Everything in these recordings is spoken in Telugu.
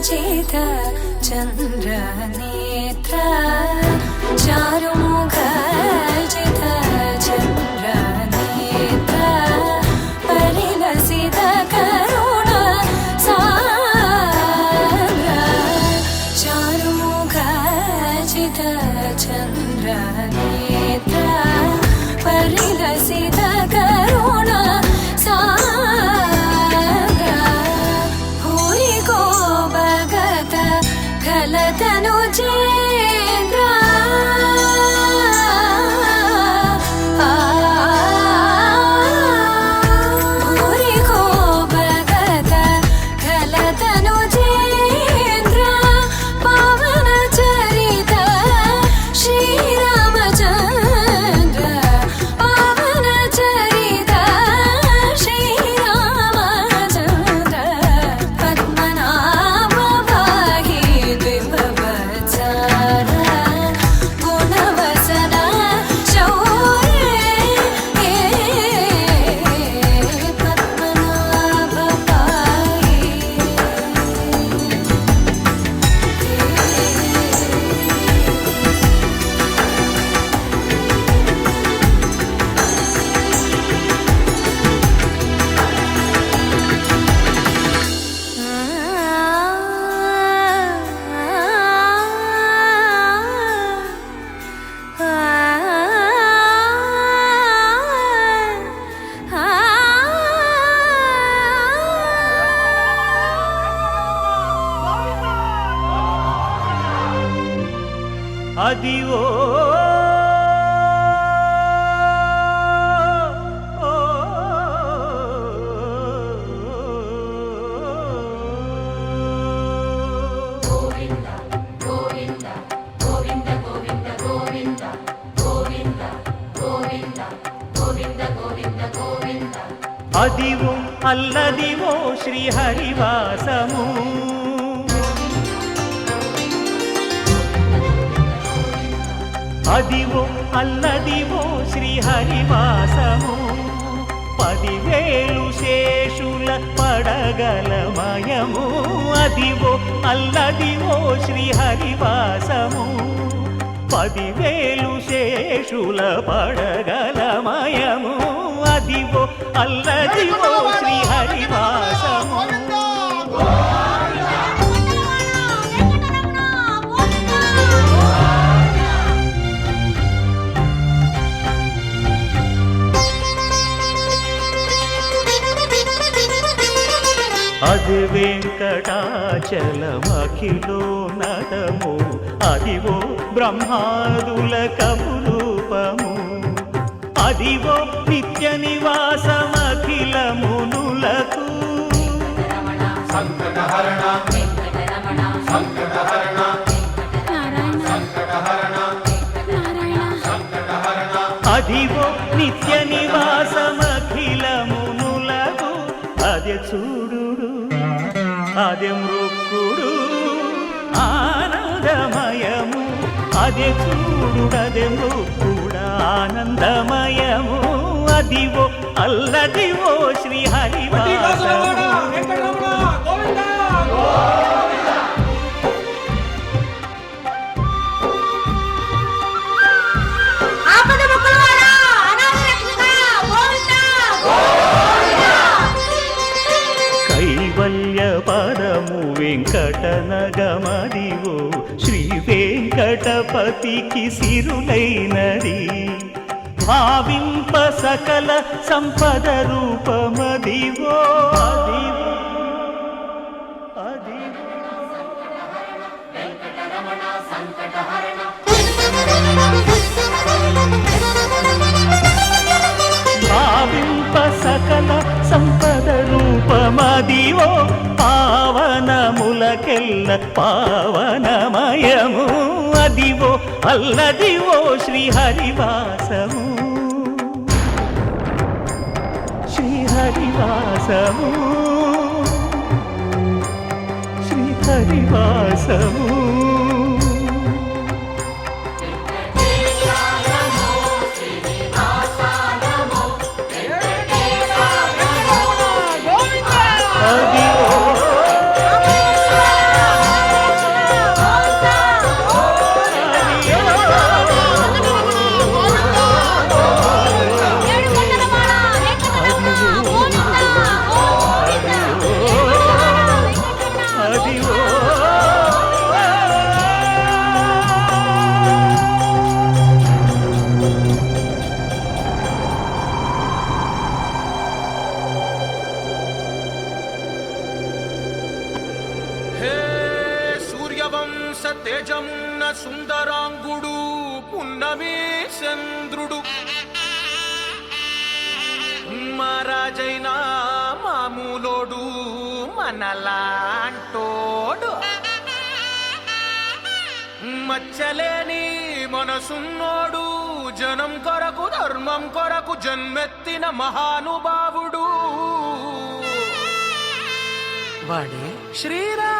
जित चंद्र नेत्र चारुमुख जित चंद्र नेत्र परिलसित करुण सान्द्र चारुमुख जित चंद्र नेत्र परिलसित करुण सान्द्र भूरि को भगत खलतनु चेन्द्र भूरि को भगत खलतनु चेन्द्र पावन चरित श्री रामचंद्र पावन चरित श्री रामचंद्र पद्मनाभ पाहि द्विभवत्सर गुणवसन शौर्ये पद्मनाभ पाहि అదివో అదివో అల్లదివో శ్రీహరివాసము అదివో అల్లదివో శ్రీహరివాసము 10,000 శేషుల పడగలమయము అదివో అల్లదివో శ్రీహరివాసము 10,000 శేషుల పడగలమయము అదివో అల్లదివో శ్రీహరివాసము అది వెంకటాచలమఖిలోన్నతము అదివో బ్రహ్మాదుల కపురూపము అదివో నిత్య నివాసమఖిల మునులకు సంకటహరణ సంకటహరణ సంకటహరణ సంకటహరణ అదివో నిత్య నివాసమఖిల మునులకు అదే చూడు అదే మృక్కుడు ఆనందమయము అదే చూడుడదే మృక్కుడు ఆనందమయము అదివో అల్లదివో శ్రీహరివాసము కైవల్య పదము వెంకటనగమదివో శ్రీ వెంకటపతికి సిరులైనది భావింప సకల సంపద రూపమదివో అదివో అదివో భావింప సకల సంపద రూపమదివో పావనములకెల్ల పావనమయము అదివో అల్లదివో శ్రీహరివాసము శ్రీహరివాసము శ్రీహరివాసము తేజమున్న సుందరాంగుడు పున్నమి చంద్రుడు మహారాజైనా మామూలోడు మనలాంటోడు మచ్చలేని మనసున్నోడు జనం కొరకు ధర్మం కొరకు జన్మెత్తిన మహానుభావుడు వాడే శ్రీరాముడు.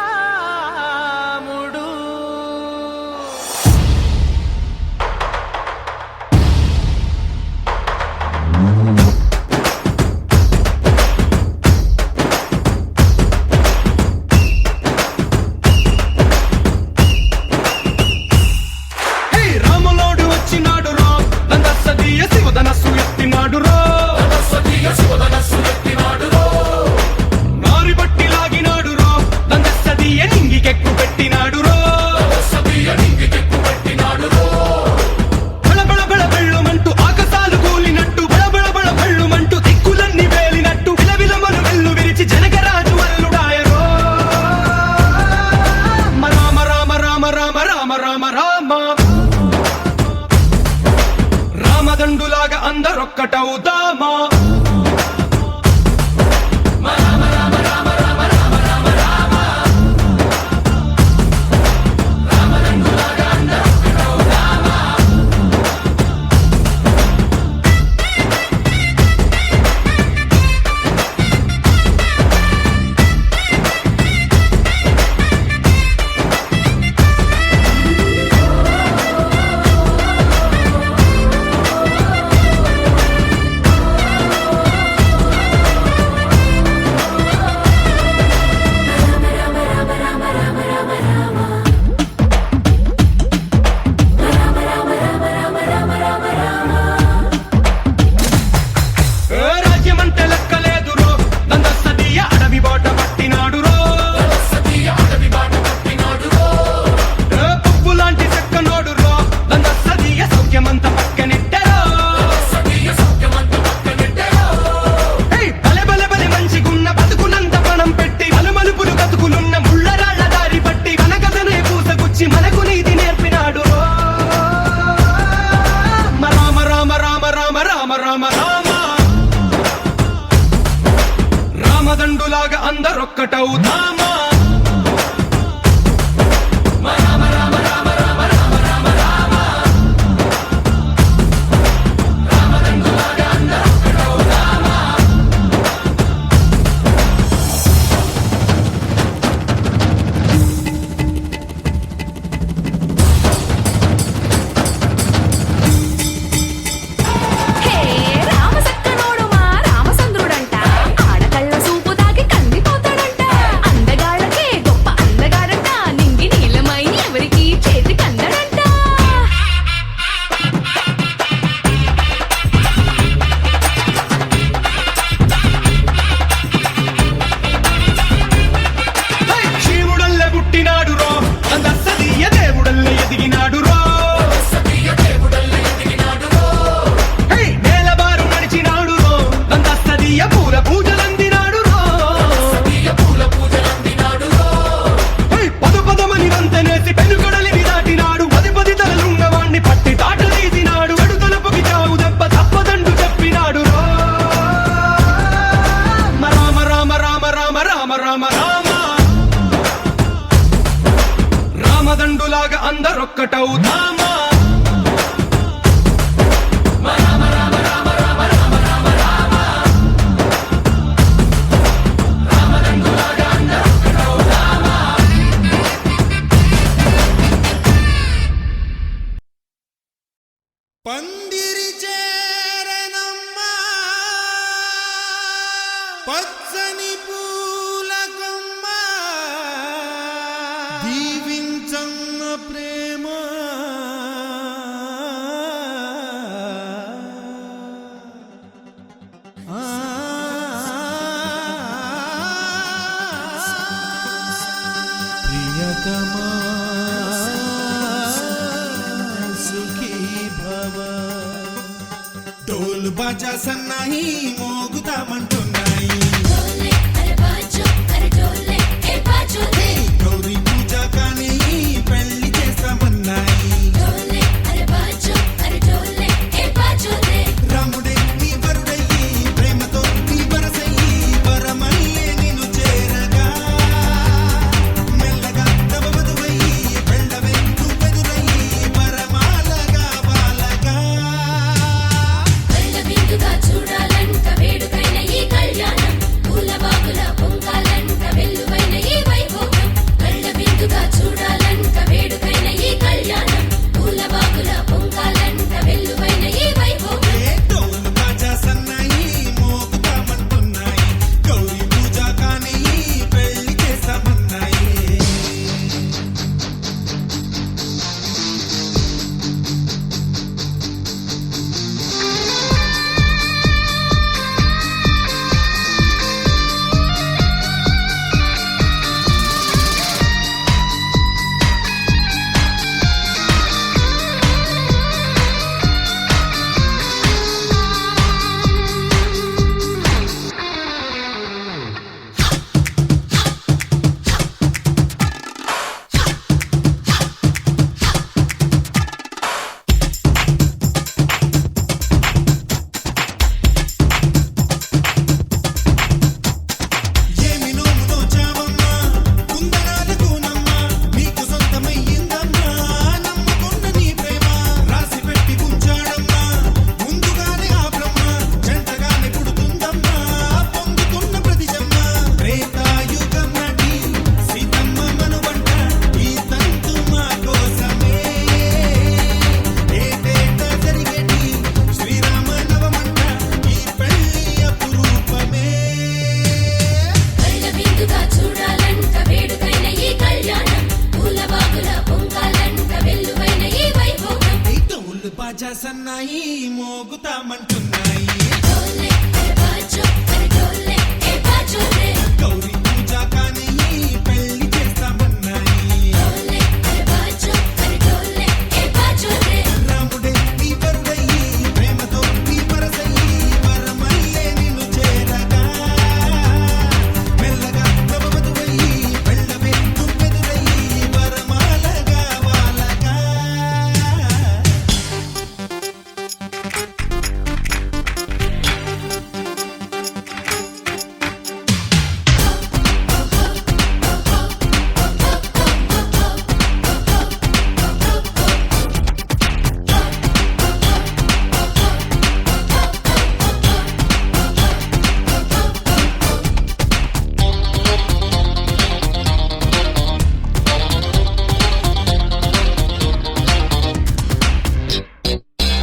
రామదండులాగా అందరొక్కటవుదామా రామదండులాగా అందరొక్కటవుదామా రామదండులాగా అందరొక్కటవుదామా పందిరి చేరనమ్మా పచ్చని పూలకమ్మ దీవించన్న ప్రేమ ప్రియతమా ढोल बाजा सन्नाही మోగుతామంటున్నాయి గౌరీ పూజ కానీ పెళ్లి సన్నాయి మోగుతామంటున్నాయి డోలే ఏ బాజో అరే డోలే ఏ బాజో రే గౌరీ పూజ కానీ పెళ్లి చేస్తామన్నాయి డోలే ఏ బాజో అరే డోలే ఏ బాజో రే రాముడే నీ బరుడయి ప్రేమతో నీ పరసయి వరమల్లే నిన్ను చేరగా మెల్లగా నవవధువయి వెళ్ళవే నువ్వెదురయి వరమాలగా వాలగా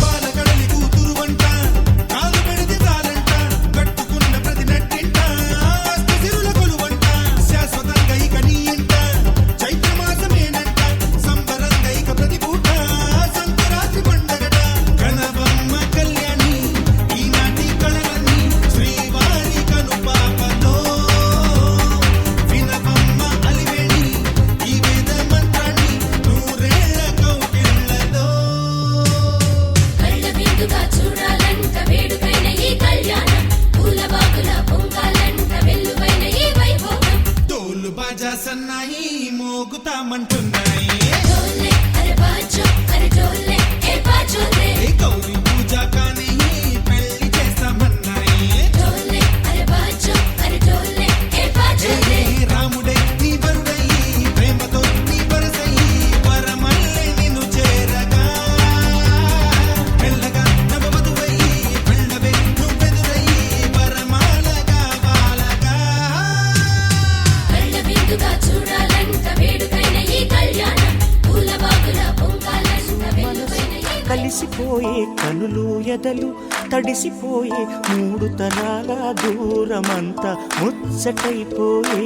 బాలకడలి కూతురు వంట కాలు పెడితే చాలంట కట్టుకున్న ప్రతి నట్టింట ఆస్తి సిరుల కొలువంట శాశ్వతంగా ఇక నీ ఇంట చైత్రమాసమేనంట సంబరంగా ఇక ప్రతి పూట సంక్రాంతి పండగట గణపమ్మ కళ్యాణి ఈనాటి కళలన్నీ శ్రీవారి కనుపాపలో వినపమ్మ అలివేణి ఈ వేద మంత్రాన్ని నూరేళ్ల కౌగిళ్లలో కళ్ళ విందుగా చూడాలంట వేడుకైన ఈ కళ్యాణం పూల బాగుల పొంగాలంట వెల్లువైన ఈ వైభోగం తోలు బాజా సన్నాయి మోగుతామంటున్నాయి డోలే అరే బాజో అరే డోలే ఏ బాజో రే ఏ గౌరీ పూజ కానీ పెళ్లి చేస్తామన్నాయి డోలే అరే బాజో అరే డోలే ఏ బాజో రే ఏ రాముడే నీ బరుడయి ప్రేమతో నీ పరసయి వరమల్లే నిన్ను చేరగా మెల్లగా నవవధువయి వెళ్ళవే నువ్వెదురయి వరమాలగా వాలగా కళ్ళ విందుగా చూడాలంట వేడుకైన ఈ కళ్యాణం పూల బాగుల పొంగాలంట వెల్లువైన ఈ కలిసిపోయే కనులు ఎదలు తడిసిపోయే మూడు తరాల దూరమంతా ముచ్చటైపోయే